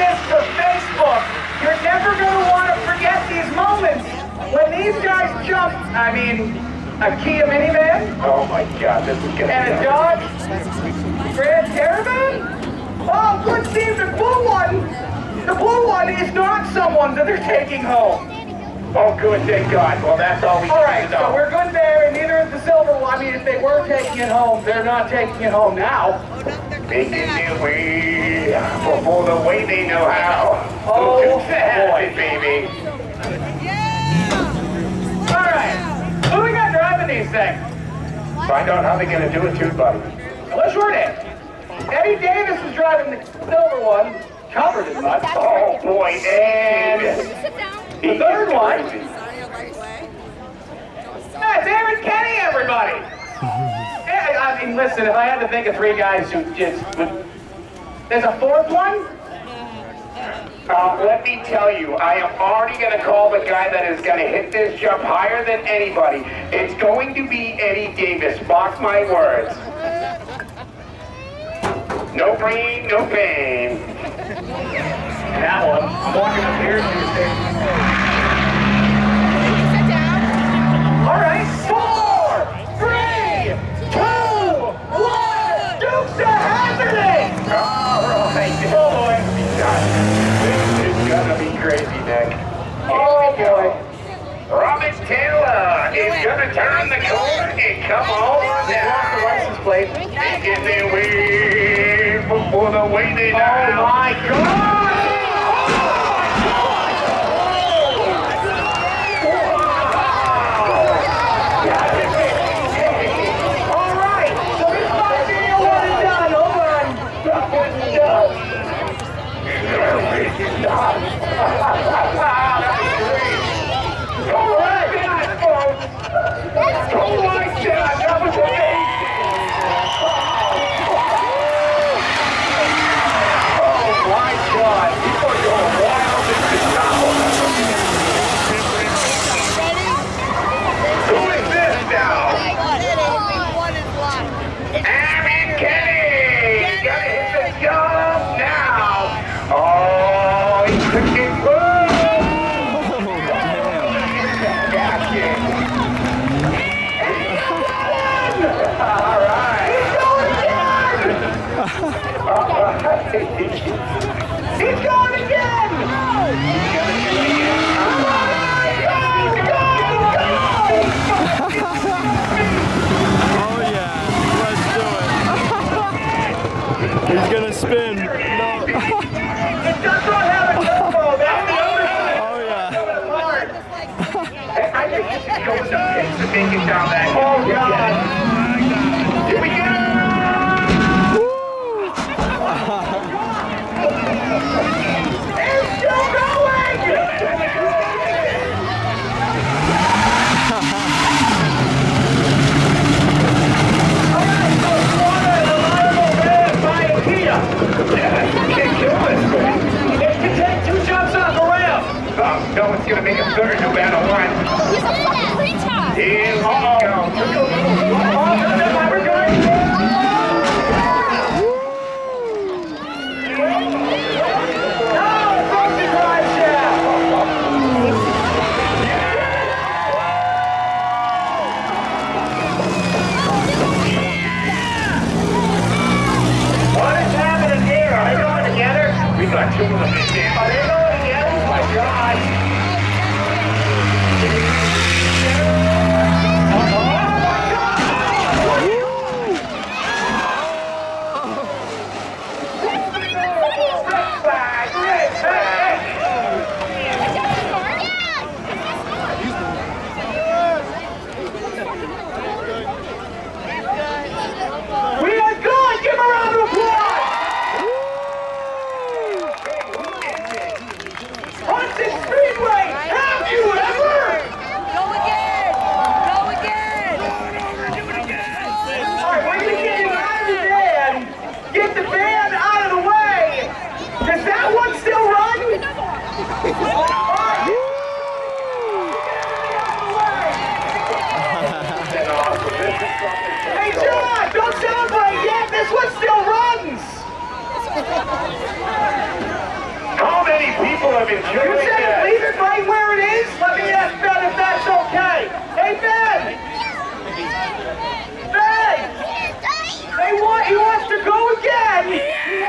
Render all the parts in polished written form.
this to Facebook. You're never going to want to forget these moments when these guys jump. I mean, a Kia Minivan. Oh my God, this is gonna and a Dodge Grand Caravan. Oh, good, Steve. The blue one is not someone that they're taking home. Oh, good, thank God. Well, that's all we need to know. All right, so we're good there, and neither is the silver one. I mean, if they were taking it home, they're not taking it home now. Making their way for the way they know how. Oh, boy, baby. All right, who we got driving these things? Find out how they're gonna do it too, buddy. Let's short it. Eddie Davis is driving the silver one, covered in mud. Oh boy, and the third one. That's Aaron Kenny, everybody. I mean, listen, if I had to think of three guys who just would... There's a fourth one? Let me tell you, I am already going to call the guy that is going to hit this jump higher than anybody. It's going to be Eddie Davis. Mark my words. No brain, no pain. That one. I'm walking up here Tuesday. All right, 4, 3, 2, 1. Dukes of Hazzard! All right. Oh boy. This is gonna be crazy, Nick. Oh boy. Robert Taylor is gonna turn the corner and come on down. The license plate. Making their way for the way they know. Oh my God! He's going again! Oh yeah, let's do it. He's gonna spin. No. It does not have a turbo. That's the other side. Oh yeah. I think this is going to pitch to make it down that. Oh God. Here we go! It's still going! Alright, so Florida is a reliable van by Kia. Can't kill this thing. It can take 2 jumps off the ramp. No one's going to make a third no matter what. He's a fucking retard! Here we go. We're going. What is happening here? Are they going together? We got 2 of them in there. Are they going together? Oh my God.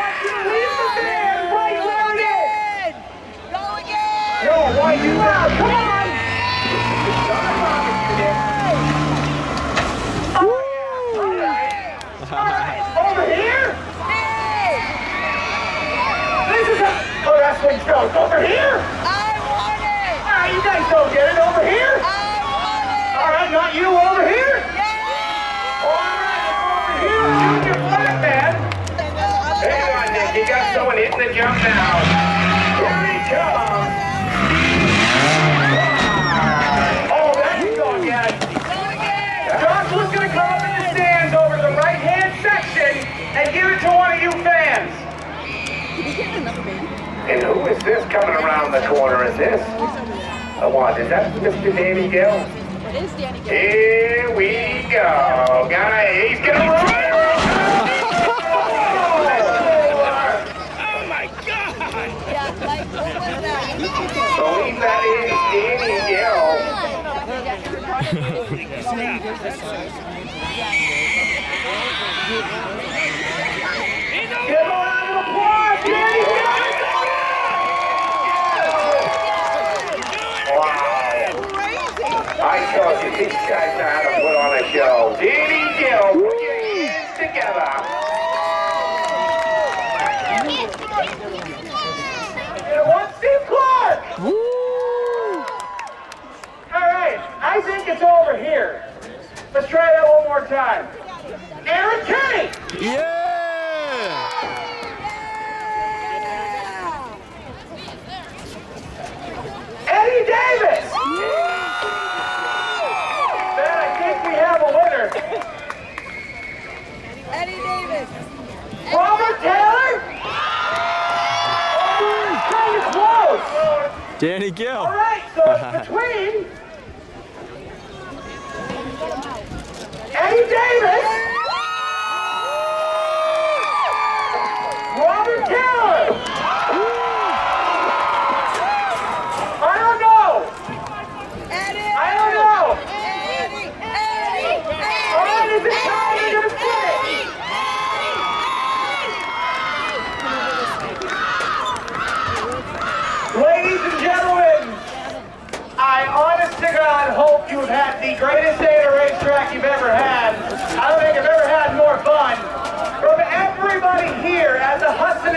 want you to leave the van right where it is. Go again! No, why you loud? Come on! Over here? This is a... Oh, that's where it goes. Over here? I want it! All right, you guys don't get it. Over here? I want it! All right, not you. Over here? Yeah! All right, over here. Junior flatman. Hang on, Nick. You got someone hitting the jump now. Here he comes. Oh, there you go, guys. Joshua's going to come up in the stands over to the right-hand section and give it to one of you fans. And who is this coming around the corner? Is this? What? Is that Mr. Danny Gill? It is Danny Gill. Here we go. He's gonna run. Oh my God! Yeah, like, what was that? Believe that is Danny Gill. Give a round of applause, Danny Gill. I told you, these guys know how to put on a show. Danny Gill, put your hands together. And one Steve Clark. All right, I think it's over here. Let's try that one more time. Aaron Kenny. Yeah! Eddie Davis. Man, I think we have a winner. Eddie Davis. Robert Taylor. Oh, it's kind of close. Danny Gill. All right, so it's between Eddie Davis, Robert Taylor. I don't know. Eddie. I don't know. Eddie. All right, is it time to get a split? Ladies and gentlemen, I honest to God hope you've had the greatest day at a racetrack you've ever had. I don't think I've ever had more fun. From everybody here at the Hudson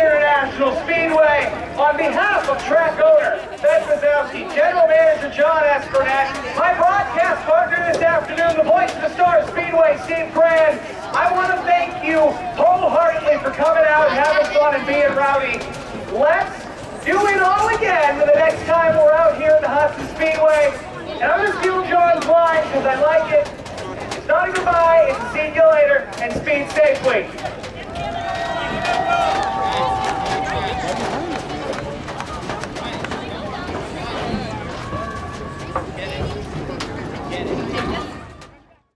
Speedway, on behalf of track owner Ben Wazowski, General Manager John Espernat, my broadcast partner this afternoon, the voice of the Star Speedway, Steve Brand, I want to thank you wholeheartedly for coming out and having fun and being rowdy. Let's do it all again the next time we're out here in the Hudson Speedway. And I'm going to steal John's line because I like it. It's not a goodbye, it's a see you later, and speed safely.